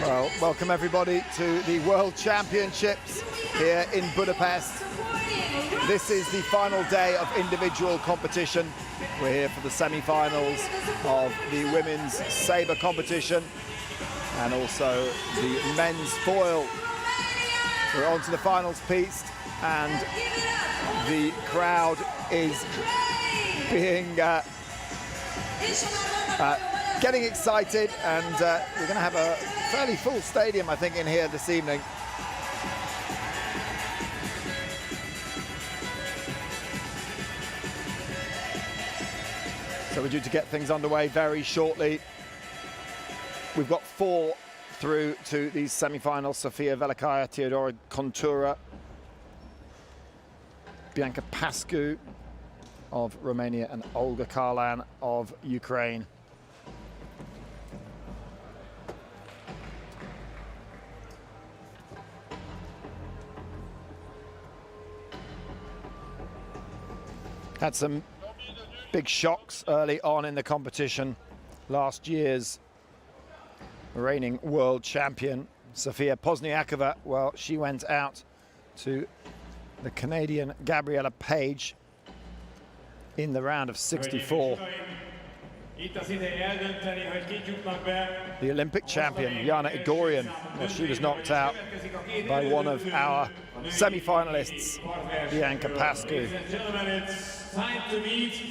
Well, welcome everybody to the World Championships here in Budapest. This is the final day of individual competition. We're here for the semi-finals of the women's Sabre competition and also the men's foil. We're on to the finals piece and the crowd is being getting excited, and we're going to have a fairly full stadium, I think, in here this evening. So we're due to get things underway very shortly. We've got 4 through to these semi-finals: Sofia Velikaya, Teodora Contura, Bianca Pascu of Romania, and Olga Karlan of Ukraine. Had some big shocks early on in the competition. Last year's reigning world champion, Sofia Pozniakova, well, she went out to the Canadian Gabriella Page in the round of 64. The Olympic champion, Jana Igorian, well, she was knocked out by one of our semi-finalists, Bianca Pascu. Time to meet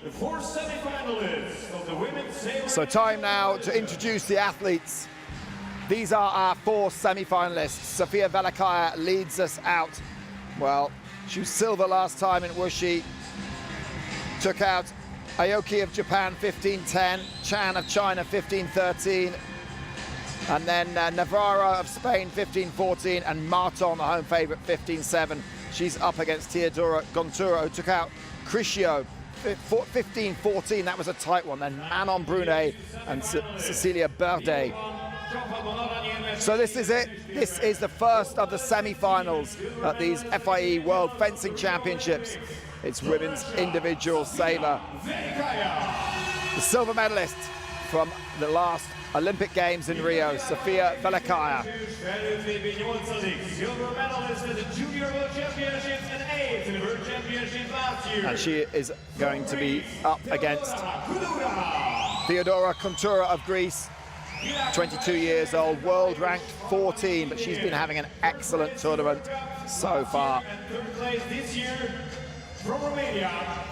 the 4 semi-finalists of the women's Sabre. So time now to introduce the athletes. These are our 4 semi-finalists. Sofia Velikaya leads us out. Well, she was silver last time in Wuxi. Took out Aoki of Japan 15-10, Chan of China 15-13, and then Navarra of Spain 15-14, and Marton, the home favourite, 15-7. She's up against Teodora Contura, who took out Criscio 15-14. That was a tight one. Then Manon Brunet and Cecilia Berde. So this is it. This is the first of the semi-finals at these FIE World Fencing Championships. It's women's individual sabre. The silver medalist from the last Olympic Games in Rio, Sofia Velikaya. Silver medalist at the Junior World Championships and 8th in the World Championships last year. And she is going to be up against Teodora Contura of Greece, 22 years old, world ranked 14, but she's been having an excellent tournament so far. And 3rd place this year from Romania,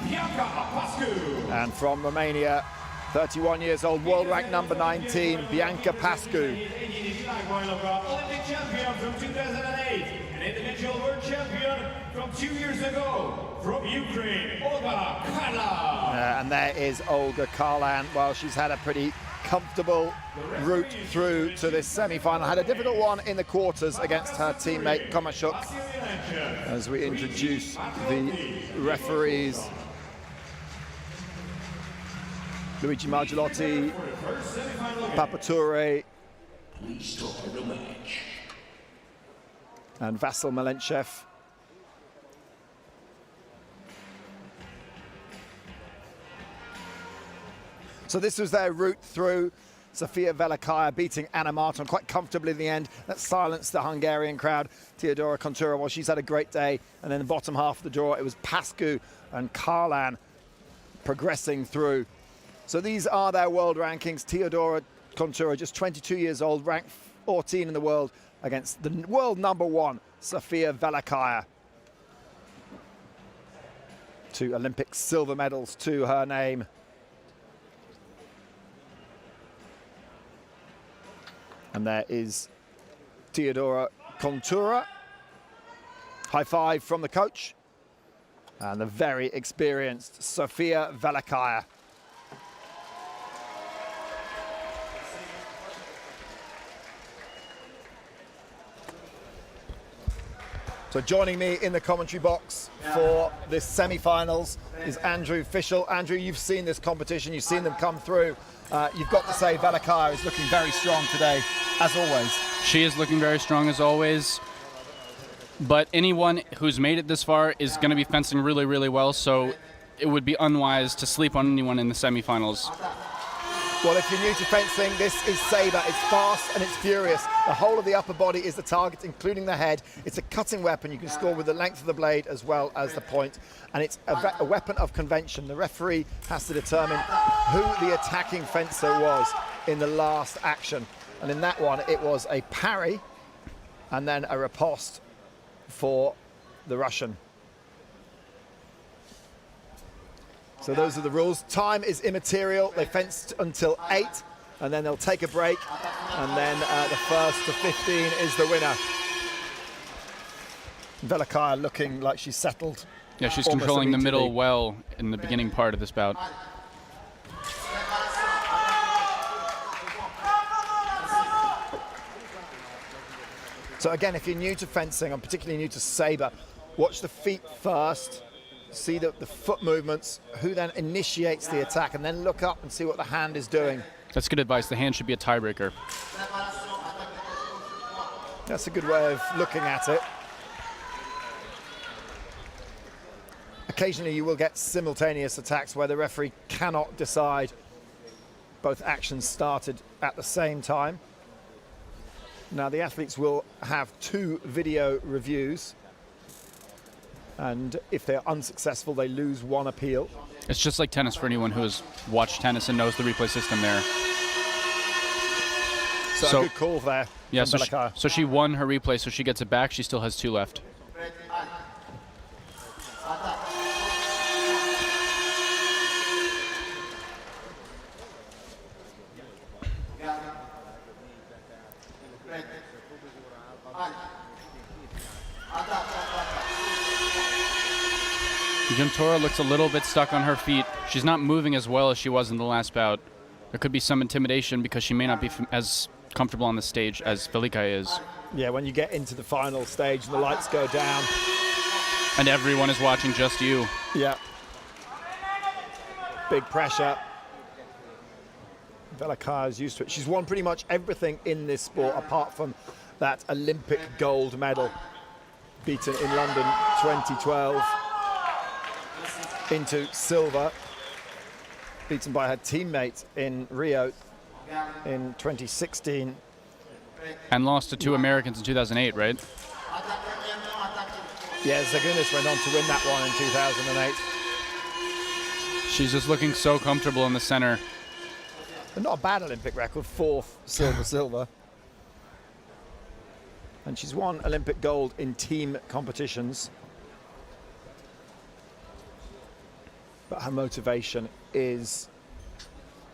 Bianca Pascu. And from Romania, 31 years old, world ranked number 19, Bianca Pascu. Olympic champion from 2008, an individual world champion from 2 years ago, from Ukraine, Olga Karlan. And there is Olga Karlan. Well, she's had a pretty comfortable route through to this semi-final. Had a difficult one in the quarters against her teammate Komashuk. As we introduce the referees, Luigi Margiolotti, Papature, and Vasil Melenchev. So this was their route through. Sofia Velikaya beating Anna Marton quite comfortably in the end. That silenced the Hungarian crowd. Teodora Contura, well, she's had a great day. And then the bottom half of the draw, it was Pascu and Karlan progressing through. So these are their world rankings. Teodora Contura, just 22 years old, ranked 14 in the world against the world number 1, Sofia Velikaya. 2 Olympic silver medals to her name. And there is Teodora Contura. High five from the coach. And the very experienced Sofia Velikaya. So joining me in the commentary box for this semi-finals is Andrew Fischel. Andrew, you've seen this competition, you've seen them come through. You've got to say Velikaya is looking very strong today, as always. She is looking very strong as always. But anyone who's made it this far is going to be fencing really, really well, so it would be unwise to sleep on anyone in the semifinals. Well, if you're new to fencing, this is Sabre. It's fast and it's furious. The whole of the upper body is the target, including the head. It's a cutting weapon. You can score with the length of the blade as well as the point. And it's a weapon of convention. The referee has to determine who the attacking fencer was in the last action. And in that one, it was a parry and then a riposte for the Russian. So those are the rules. Time is immaterial. They fenced until 8, and then they'll take a break, and then the first to 15 is the winner. Velikaya looking like she's settled. Yeah, she's controlling the middle well in the beginning part of this bout. So again, if you're new to fencing, and particularly new to Sabre, watch the feet first. See the foot movements, who then initiates the attack, and then look up and see what the hand is doing. That's good advice. The hand should be a tiebreaker. That's a good way of looking at it. Occasionally you will get simultaneous attacks where the referee cannot decide both actions started at the same time. Now the athletes will have 2 video reviews, and if they're unsuccessful, they lose 1 appeal. It's just like tennis for anyone who has watched tennis and knows the replay system there. So a good call there. Yeah, so she won her replay, so she gets it back. She still has 2 left. Giuntora looks a little bit stuck on her feet. She's not moving as well as she was in the last bout. There could be some intimidation because she may not be as comfortable on the stage as Velikaya is. Yeah, when you get into the final stage and the lights go down. And everyone is watching just you. Yeah. Big pressure. Velikaya is used to it. She's won pretty much everything in this sport apart from that Olympic gold medal, beaten in London 2012. Into silver, beaten by her teammate in Rio in 2016. And lost to 2 Americans in 2008, right? Yeah, Zagunis went on to win that one in 2008. She's just looking so comfortable in the center. But not a bad Olympic record, 4th silver. And she's won Olympic gold in team competitions. But her motivation is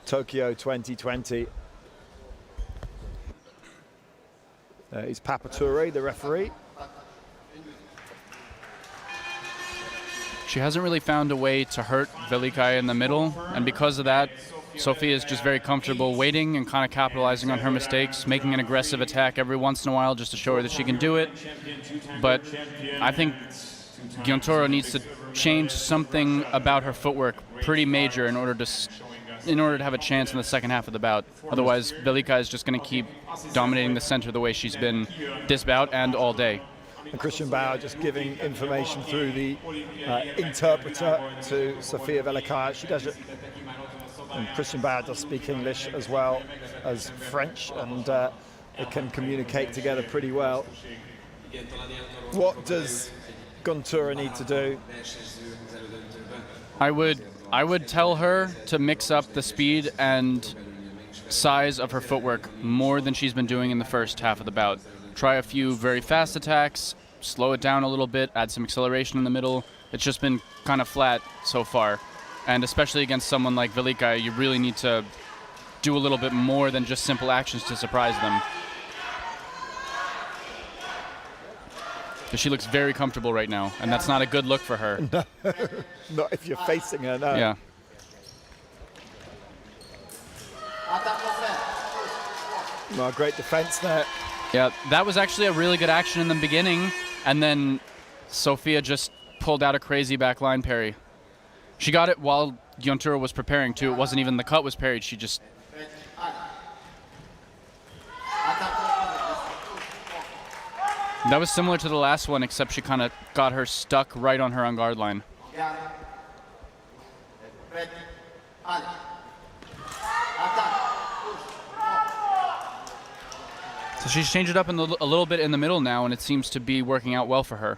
Tokyo 2020. There is Papature, the referee. She hasn't really found a way to hurt Velikaya in the middle, and because of that, Sofia is just very comfortable waiting and kind of capitalizing on her mistakes, making an aggressive attack every once in a while just to show her that she can do it. But I think Giuntora needs to change something about her footwork pretty major in order to have a chance in the second half of the bout. Otherwise, Velikaya is just going to keep dominating the center the way she's been this bout and all day. And Christian Bauer just giving information through the interpreter to Sofia Velikaya. She does it. And Christian Bauer does speak English as well as French, and they can communicate together pretty well. What does Giuntora need to do? I would tell her to mix up the speed and size of her footwork more than she's been doing in the first half of the bout. Try a few very fast attacks, slow it down a little bit, add some acceleration in the middle. It's just been kind of flat so far. And especially against someone like Velikaya, you really need to do a little bit more than just simple actions to surprise them. Because she looks very comfortable right now, and that's not a good look for her. No, not if you're facing her, no. Yeah. Well, great defense there. Yeah, that was actually a really good action in the beginning, and then Sofia just pulled out a crazy backline parry. She got it while Giuntora was preparing, too. It wasn't even the cut was parried. She just... That was similar to the last one, except she kind of got her stuck right on her on-guard line. So she's changed it up a little bit in the middle now, and it seems to be working out well for her.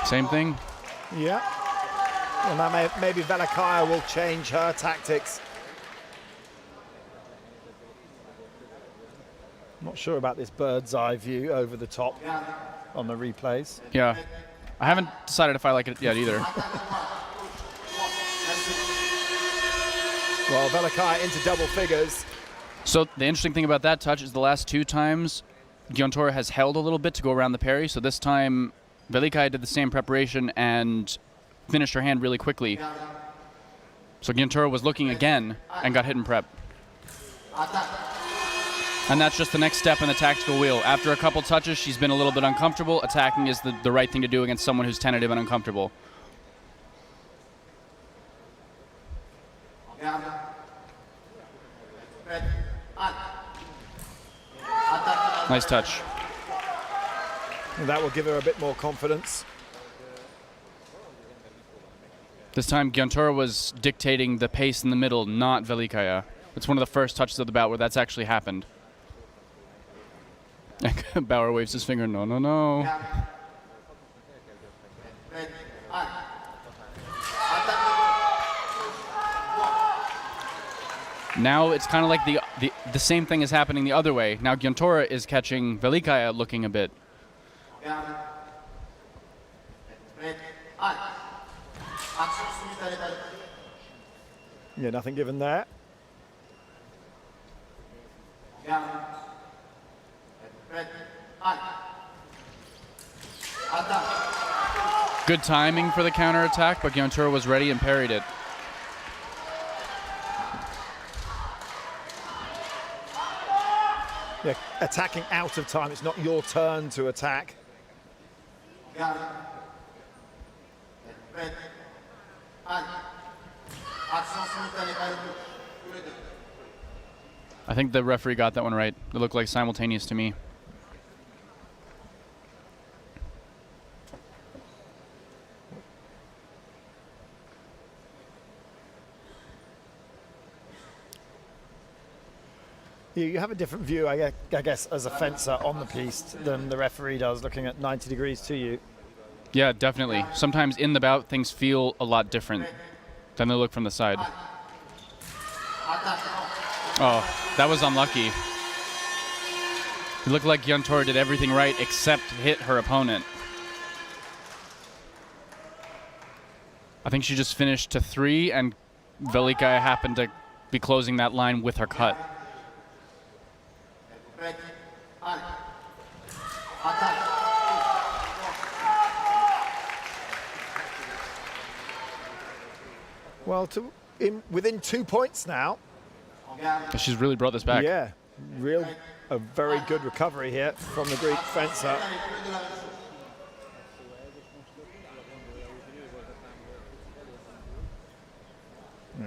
Same thing. Yeah. Well, now maybe Velikaya will change her tactics. Not sure about this bird's eye view over the top on the replays. Yeah. I haven't decided if I like it yet either. Well, Velikaya into double figures. So the interesting thing about that touch is the last 2 times, Giuntora has held a little bit to go around the parry. So this time, Velikaya did the same preparation and finished her hand really quickly. So Giuntora was looking again and got hit in prep. And that's just the next step in the tactical wheel. After a couple touches, she's been a little bit uncomfortable. Attacking is the right thing to do against someone who's tentative and uncomfortable. Nice touch. And that will give her a bit more confidence. This time, Giuntora was dictating the pace in the middle, not Velikaya. It's one of the first touches of the bout where that's actually happened. Bauer waves his finger, no, no, no. Now it's kind of like the same thing is happening the other way. Now Giuntora is catching Velikaya looking a bit. Yeah, nothing given there. Good timing for the counterattack, but Giuntora was ready and parried it. Yeah, attacking out of time. It's not your turn to attack. I think the referee got that one right. It looked like simultaneous to me. You have a different view, I guess, as a fencer on the piste than the referee does, looking at 90 degrees to you. Yeah, definitely. Sometimes in the bout, things feel a lot different than they look from the side. Oh, that was unlucky. It looked like Giuntora did everything right except hit her opponent. I think she just finished to 3, and Velikaya happened to be closing that line with her cut. Well, within 2 points now. She's really brought this back. Yeah, a very good recovery here from the Greek fencer.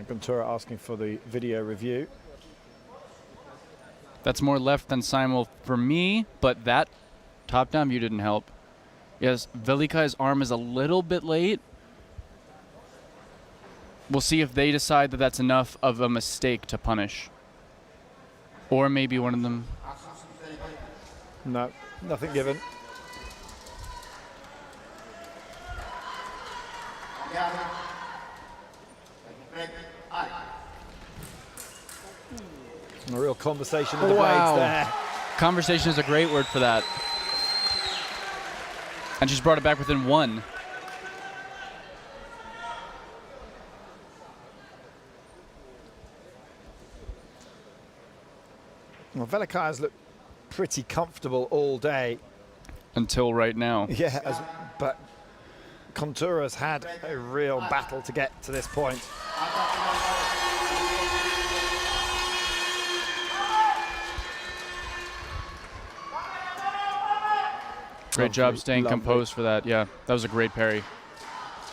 Giuntora asking for the video review. That's more left than simul for me, but that top-down view didn't help. Yes, Velikaya's arm is a little bit late. We'll see if they decide that that's enough of a mistake to punish. Or maybe one of them... No, nothing given. A real conversation in the blades there. Conversation is a great word for that. And she's brought it back within 1. Well, Velikaya's looked pretty comfortable all day. Until right now. Yeah, but Giuntora's had a real battle to get to this point. Great job staying composed for that. Yeah, that was a great parry.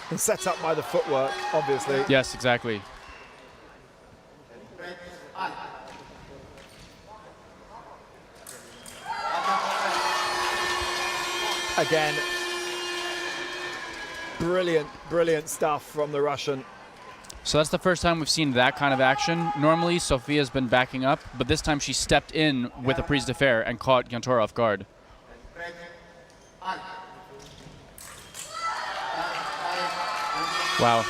And set up by the footwork, obviously. Yes, exactly. Again, Brilliant, brilliant stuff from the Russian. So that's the first time we've seen that kind of action. Normally, Sofia's been backing up, but this time she stepped in with a prise de fer and caught Gontora off guard. Wow.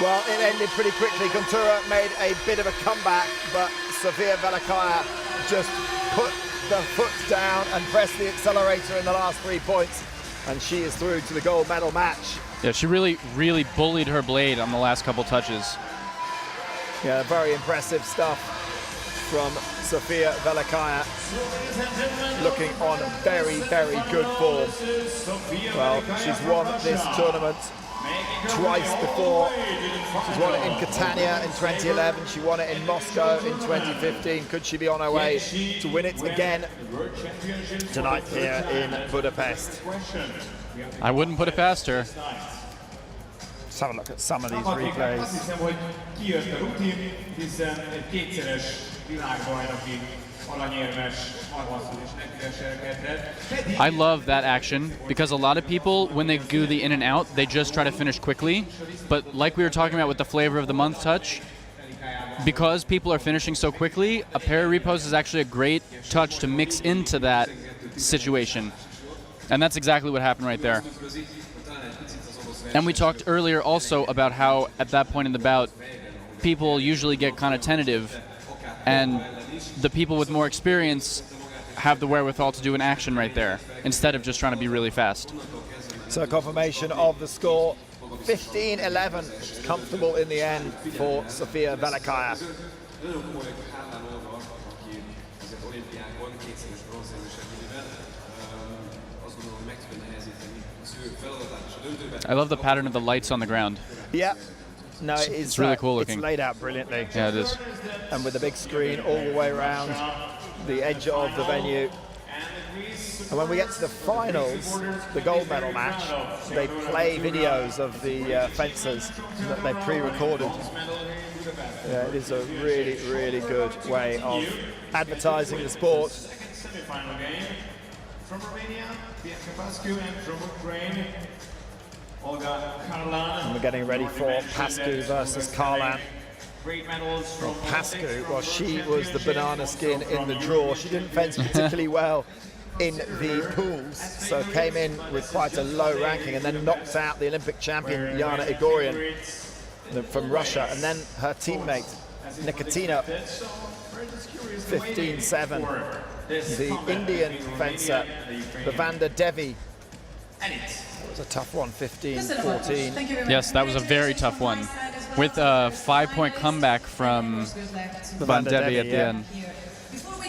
Well, it ended pretty quickly. Gontora made a bit of a comeback, but Sofia Velikaya just put the foot down and pressed the accelerator in the last 3 points, and she is through to the gold medal match. Yeah, she really bullied her blade on the last couple touches. Yeah, very impressive stuff from Sofia Velikaya, looking on very, very good form. Well, she's won this tournament twice before. She's won it in Catania in 2011. She won it in Moscow in 2015. Could she be on her way to win it again tonight here in Budapest? I wouldn't put it past her. Let's have a look at some of these replays. I love that action because a lot of people, when they do the in and out, they just try to finish quickly. But like we were talking about with the flavor of the month touch, because people are finishing so quickly, a para repose is actually a great touch to mix into that situation. And that's exactly what happened right there. And we talked earlier also about how at that point in the bout, people usually get kind of tentative, and the people with more experience have the wherewithal to do an action right there instead of just trying to be really fast. So confirmation of the score, 15-11, comfortable in the end for Sofia Velikaya. I love the pattern of the lights on the ground. Yeah. No, it's really cool looking. It's laid out brilliantly. Yeah, it is. And with the big screen all the way around the edge of the venue. And when we get to the finals, the gold medal match, they play videos of the fencers that they pre-recorded. Yeah, it is a really, really good way of advertising the sport. Semi-final game from Romania, Bianca Pascu, and from Ukraine, Olga Karlan. And we're getting ready for Pascu versus Karlan. Great medals from Pascu, well, she was the banana skin in the draw. She didn't fence particularly well in the pools, so came in with quite a low ranking and then knocked out the Olympic champion Yana Igorian from Russia, and then her teammate Nikotina 15-7. The Indian fencer Bhavanda Devi, it was a tough one, 15-14. Yes, that was a very tough one, with a 5-point comeback from Bhavanda Devi at the end.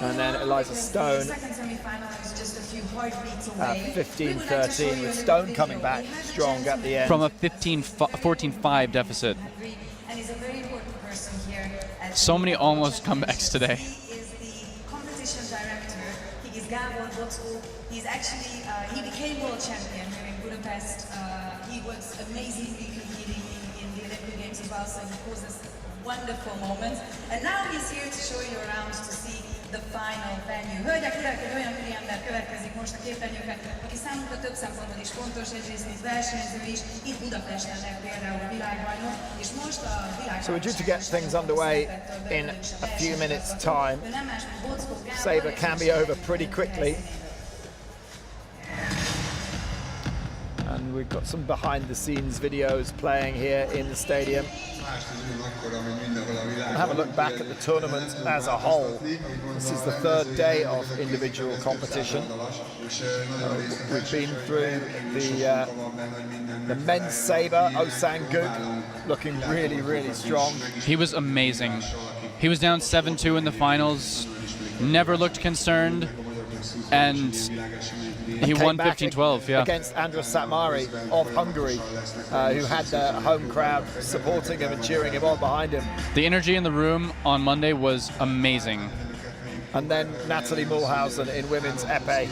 And then Eliza Stone 15-13, with Stone coming back strong at the end. From a 14-5 deficit. So many almost comebacks today. He's actually, he became world champion here in Budapest. He was amazingly competing in the Olympic Games as well, so he causes wonderful moments. And now he's here to show you around to see the final venue. Hölgyek, urak, egy olyan úriember következik most a képernyőkön, aki számunkra több szempontból is fontos, egyrészt mint versenyző is, itt Budapesten lett például a világbajnok, és most a világbajnok. So we're due to get things underway in a few minutes' time. Sabre can be over pretty quickly. And we've got some behind-the-scenes videos playing here in the stadium. And have a look back at the tournament as a whole. This is the third day of individual competition. We've been through the men's sabre, Osan Guk, looking really, really strong. He was amazing. He was down 7-2 in the finals, never looked concerned, and he won 15-12, yeah. Against András Szatmári of Hungary, who had the home crowd supporting him and cheering him on behind him. The energy in the room on Monday was amazing. And then Natalie Mulhausen in women's épée.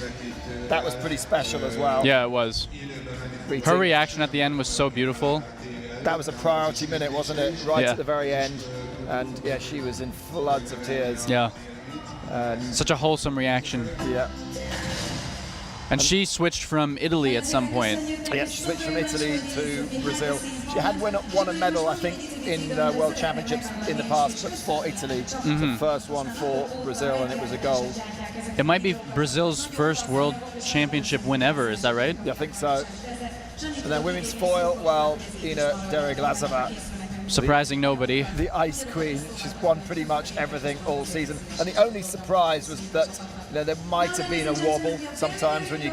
That was pretty special as well. Yeah, it was. Her reaction at the end was so beautiful. That was a priority minute, wasn't it? Right at the very end. And yeah, she was in floods of tears. Yeah. Such a wholesome reaction. Yeah. And she switched from Italy at some point. Yeah, she switched from Italy to Brazil. She had won a medal, I think, in World Championships in the past, but for Italy. The first one for Brazil, and it was a gold. It might be Brazil's first World Championship win ever, is that right? Yeah, I think so. And then women's foil, well, Ina Dereglazova. Surprising nobody. The ice queen. She's won pretty much everything all season. And the only surprise was that there might have been a wobble sometimes when you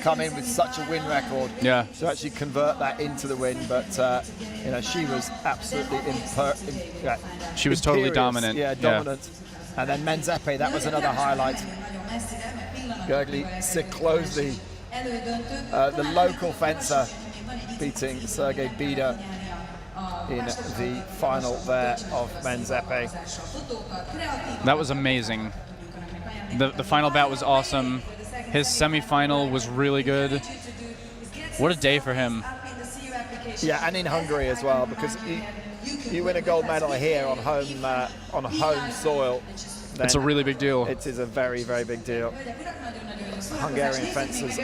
come in with such a win record. Yeah. To actually convert that into the win, but she was absolutely she was totally dominant. Yeah, dominant. Yeah. And then men's épée, that was another highlight. Gergely Siklosi, the local fencer, beating Sergei Bida in the final there of men's épée. That was amazing. The final bout was awesome. His semi-final was really good. What a day for him. Yeah, and in Hungary as well, because you win a gold medal here on home soil. It's a really big deal. It is a very, very big deal. Hungarian fencers,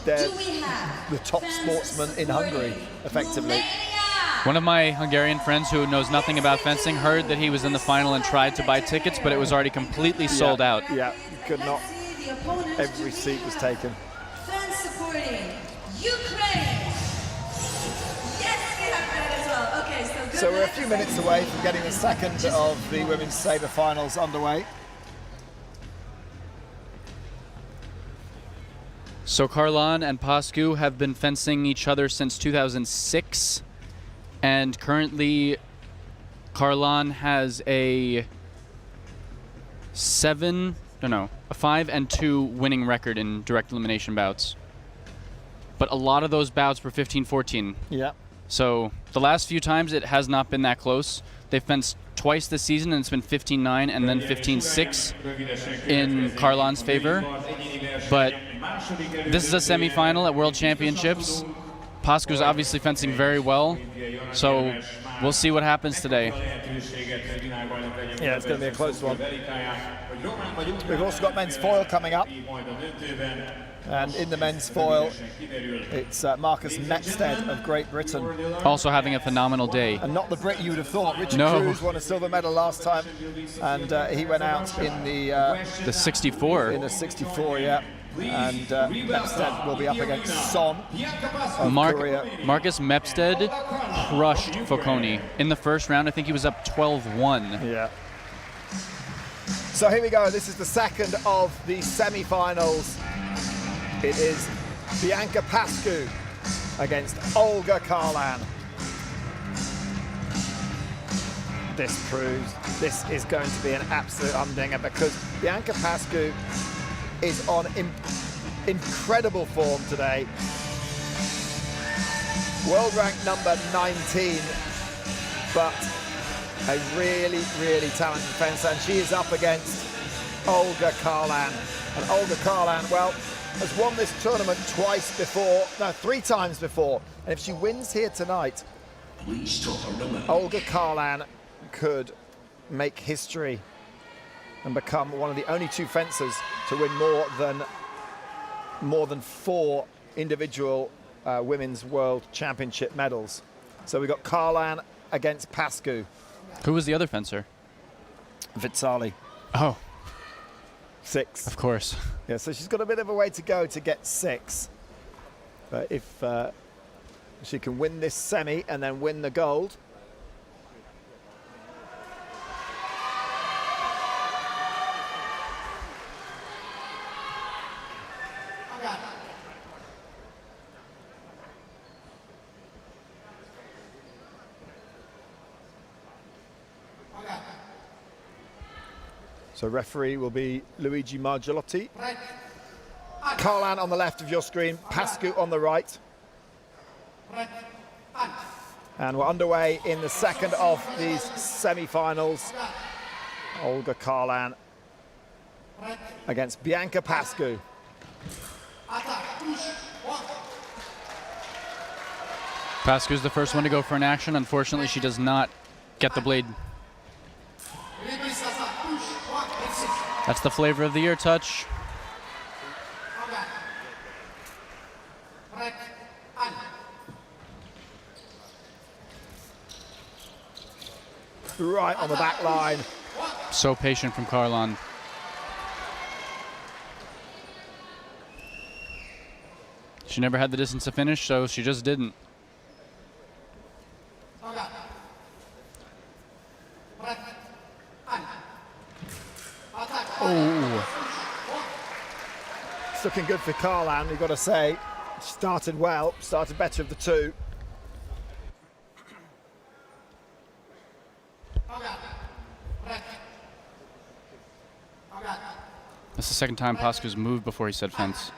they're the top sportsmen in Hungary, effectively. One of my Hungarian friends who knows nothing about fencing heard that he was in the final and tried to buy tickets, but it was already completely sold out. Yeah, you could not. Every seat was taken. Fans supporting Ukraine. Yes, we have that as well. Okay, so we're a few minutes away from getting the second of the women's Sabre finals underway. So Karlan and Pascu have been fencing each other since 2006. And currently, Karlan has a 5-2 winning record in direct elimination bouts. But a lot of those bouts were 15-14. Yeah. So the last few times it has not been that close. They've fenced twice this season, and it's been 15-9 and then 15-6 in Karlan's favor. But this is a semi-final at World Championships. Pascu's obviously fencing very well, so we'll see what happens today. Yeah, it's going to be a close one. We've also got men's foil coming up. And in the men's foil, it's Marcus Mepstead of Great Britain. Also having a phenomenal day. And not the Brit you would have thought. Richard Cruz won a silver medal last time, and he went out in the 64. In the 64, yeah. And Mepstead will be up against Son of Korea. Marcus Mepstead crushed Foconi. In the first round, I think he was up 12-1. Yeah. So here we go. This is the second of the semi-finals. It is Bianca Pascu against Olga Karlan. This proves this is going to be an absolute humdinger, because Bianca Pascu is on incredible form today. World rank number 19, but a really, really talented fencer, and she is up against Olga Karlan. And Olga Karlan, well, has won this tournament three times before. And if she wins here tonight, Olga Karlan could make history and become one of the only two fencers to win more than 4 individual women's world championship medals. So we've got Karlan against Pascu. Who was the other fencer? Vitsali. Oh. 6. Of course. Yeah, so she's got a bit of a way to go to get 6. But if she can win this semi and then win the gold, so referee will be Luigi Margelotti. Karlan on the left of your screen, Pascu on the right. And we're underway in the second of these semi-finals. Olga Karlan against Bianca Pascu. Pascu's the first one to go for an action. Unfortunately, she does not get the blade. That's the flavor of the year touch. Right on the back line. So patient from Karlan. She never had the distance to finish, so she just didn't. Oh. It's looking good for Karlan, you've got to say. She started well, started better of the two. That's the second time Pascu's moved before he said fence.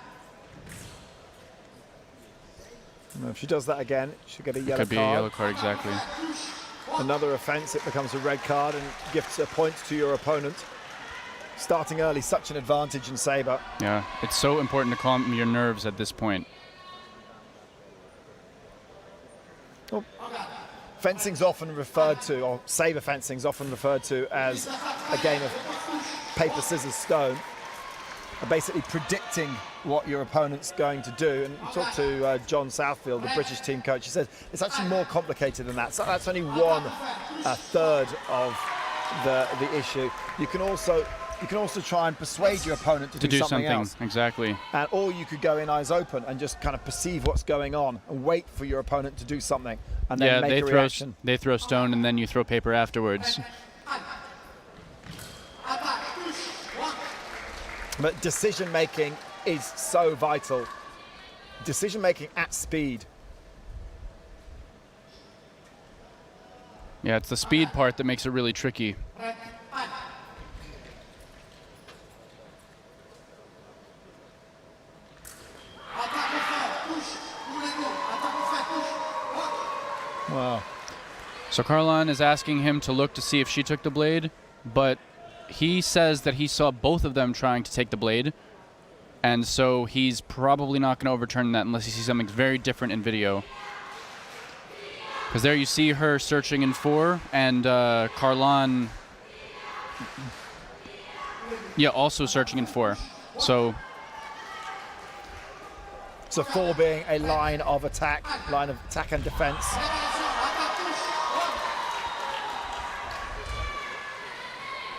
If she does that again, she'll get a yellow card. Could be a yellow card, exactly. Another offence, it becomes a red card and gifts a point to your opponent. Starting early, such an advantage in Sabre. Yeah, it's so important to calm your nerves at this point. Well, fencing's often referred to, or Sabre fencing's often referred to as a game of paper, scissors, stone. Basically predicting what your opponent's going to do. And we talked to John Southfield, the British team coach. He said it's actually more complicated than that. So that's only a third of the issue. You can also try and persuade your opponent to do something else. Exactly. Or you could go in eyes open and just kind of perceive what's going on and wait for your opponent to do something and then make a reaction. They throw stone and then you throw paper afterwards. But decision-making is so vital. Decision-making at speed. Yeah, it's the speed part that makes it really tricky. Wow. So Karlan is asking him to look to see if she took the blade, but he says that he saw both of them trying to take the blade, and so he's probably not going to overturn that unless he sees something very different in video. Because there you see her searching in 4, and Karlan, yeah, also searching in 4. So 4 being a line of attack and defense.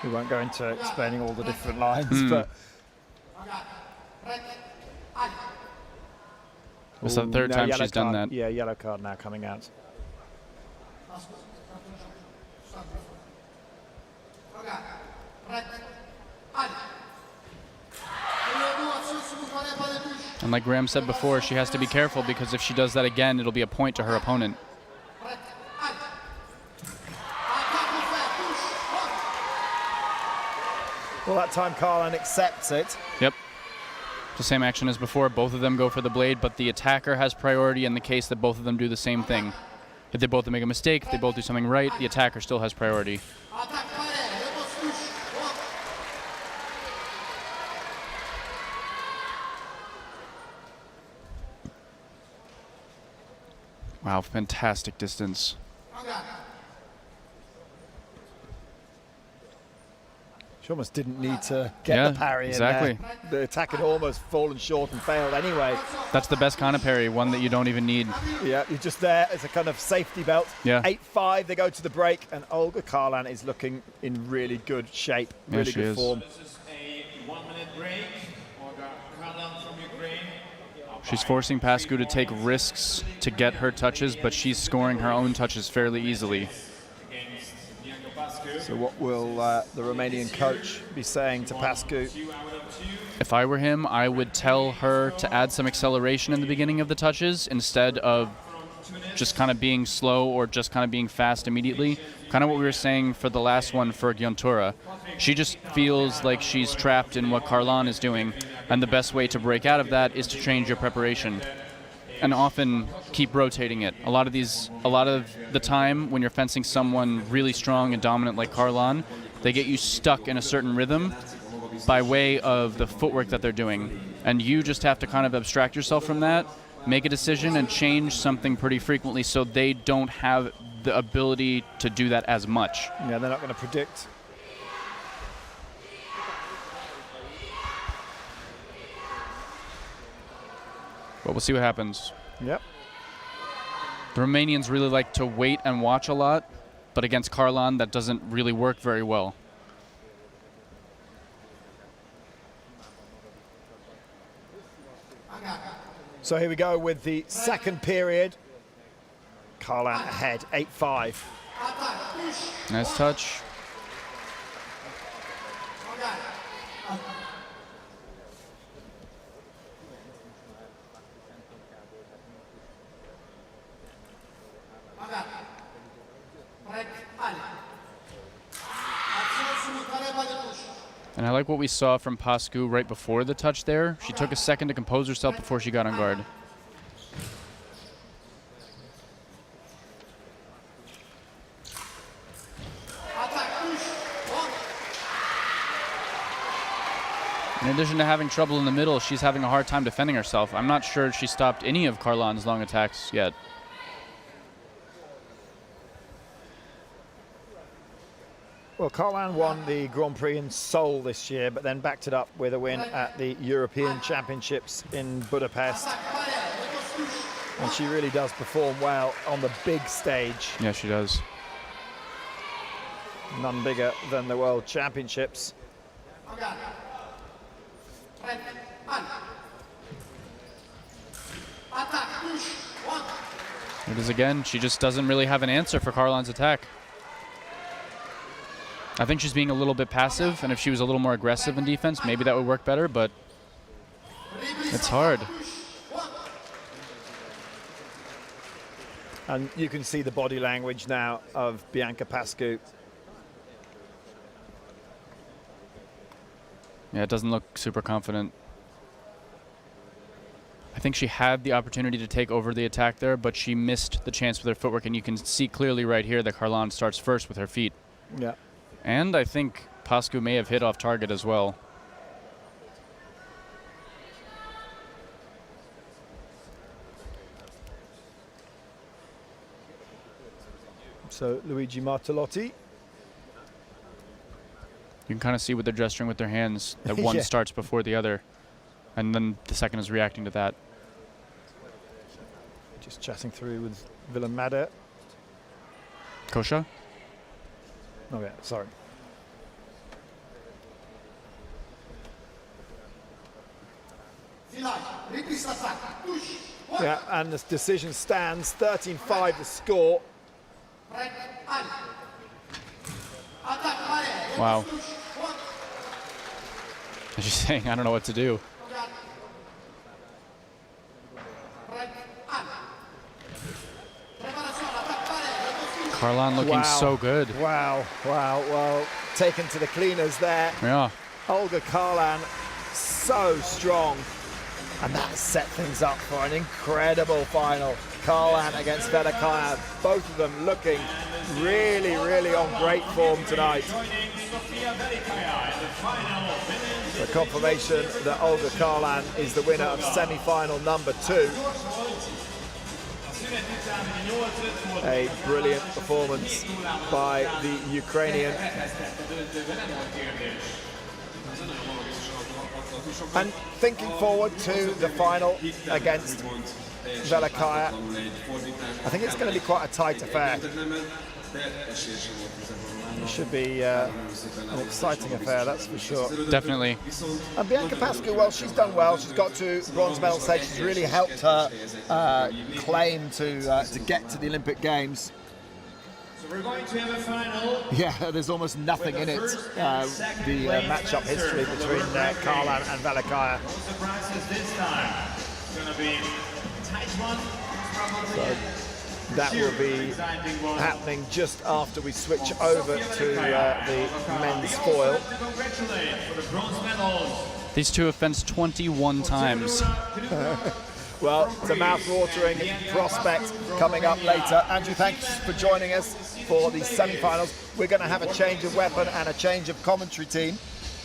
We won't go into explaining all the different lines, but it's the third time she's done that. Yeah, yellow card now coming out. And like Graham said before, she has to be careful because if she does that again, it'll be a point to her opponent. Well, that time Karlan accepts it. Yep. The same action as before. Both of them go for the blade, but the attacker has priority in the case that both of them do the same thing. If they both make a mistake, if they both do something right, the attacker still has priority. Wow, fantastic distance. She almost didn't need to get the parry in there. The attack had almost fallen short and failed anyway. That's the best kind of parry, one that you don't even need. Yeah, you're just there as a kind of safety belt. Yeah. 8-5, they go to the break, and Olga Karlan is looking in really good shape, really good form. This is a 1-minute break. Olga Karlan from Ukraine. She's forcing Pascu to take risks to get her touches, but she's scoring her own touches fairly easily. So what will the Romanian coach be saying to Pascu? If I were him, I would tell her to add some acceleration in the beginning of the touches instead of just kind of being slow or just kind of being fast immediately. Kind of what we were saying for the last one for Gyontura. She just feels like she's trapped in what Karlan is doing, and the best way to break out of that is to change your preparation. And often keep rotating it. A lot of the time when you're fencing someone really strong and dominant like Karlan, they get you stuck in a certain rhythm by way of the footwork that they're doing. And you just have to kind of abstract yourself from that, make a decision, and change something pretty frequently so they don't have the ability to do that as much. Yeah, they're not going to predict. But we'll see what happens. Yep. The Romanians really like to wait and watch a lot, but against Carlan, that doesn't really work very well. So here we go with the second period. Carlan ahead, 8-5. Nice touch. And I like what we saw from Pascu right before the touch there. She took a second to compose herself before she got on guard. In addition to having trouble in the middle, she's having a hard time defending herself. I'm not sure she stopped any of Carlan's long attacks yet. Well, Carlan won the Grand Prix in Seoul this year, but then backed it up with a win at the European Championships in Budapest. And she really does perform well on the big stage. Yeah, she does. None bigger than the World Championships. It is again, she just doesn't really have an answer for Carlan's attack. I think she's being a little bit passive, and if she was a little more aggressive in defense, maybe that would work better, but it's hard. And you can see the body language now of Bianca Pascu. Yeah, it doesn't look super confident. I think she had the opportunity to take over the attack there, but she missed the chance with her footwork, and you can see clearly right here that Carlan starts first with her feet. Yeah. And I think Pascu may have hit off target as well. So Luigi Martellotti. You can kind of see what they're gesturing with their hands, that one Yeah. starts before the other, and then the second is reacting to that. Just chatting through with Willem Madder. Kosha? Oh yeah, sorry. Yeah, and the decision stands, 13-5 the score. Wow. As she's saying, I don't know what to do. Carlan looking Wow. so good. Wow, wow, well, taken to the cleaners there. Yeah. Olga Carlan, so strong. And that set things up for an incredible final. Carlan against Velikaya, both of them looking really, really on great form tonight. The confirmation that Olga Carlan is the winner of semi-final number 2. A brilliant performance by the Ukrainian. And thinking forward to the final against Velikaya, I think it's going to be quite a tight affair. It should be an exciting affair, that's for sure. Definitely. And Bianca Pascu, well, she's done well. She's got to bronze medal stage. She's really helped her claim to get to the Olympic Games. So we're going to have a final. Yeah, there's almost nothing in it. The match-up history between Carlan and Velikaya. No surprises this time. It's going to be a tight one. So that will be happening just after we switch over to the men's foil. These two have fenced 21 times. Well, it's a mouth-watering prospect coming up later. Andrew, thanks for joining us for the semi-finals. We're going to have a change of weapon and a change of commentary team.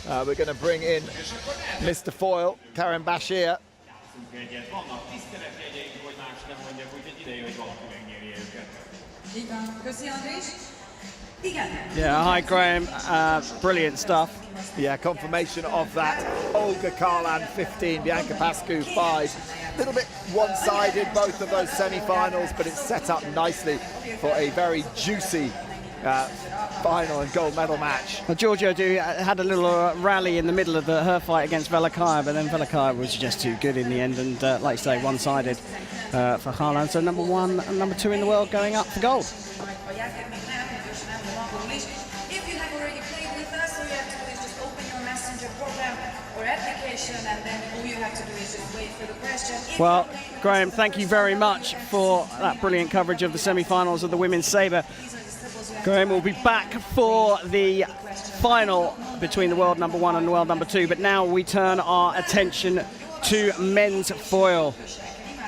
We're going to bring in Mr. Foil, Karen Bashir. Yeah, hi Graham, brilliant stuff. Yeah, confirmation of that. Olga Karlan 15, Bianca Pascu 5. A little bit one-sided, both of those semi-finals, but it's set up nicely for a very juicy final and gold medal match. Well, Giorgio had a little rally in the middle of her fight against Velikaya, but then Velikaya was just too good in the end, and like you say, one-sided for Karlan. So number 1 and number 2 in the world going up for gold. If you have already played with us, all you have to do is just open your messenger program or application, and then all you have to do is just wait for the question. Well, Graham, thank you very much for that brilliant coverage of the semi-finals of the women's sabre. Graham will be back for the final between the world number 1 and the world number 2, but now we turn our attention to men's foil.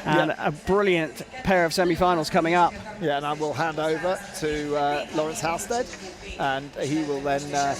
And a brilliant pair of semi-finals coming up. Yeah, and I will hand over to Lawrence Halstead, and he will then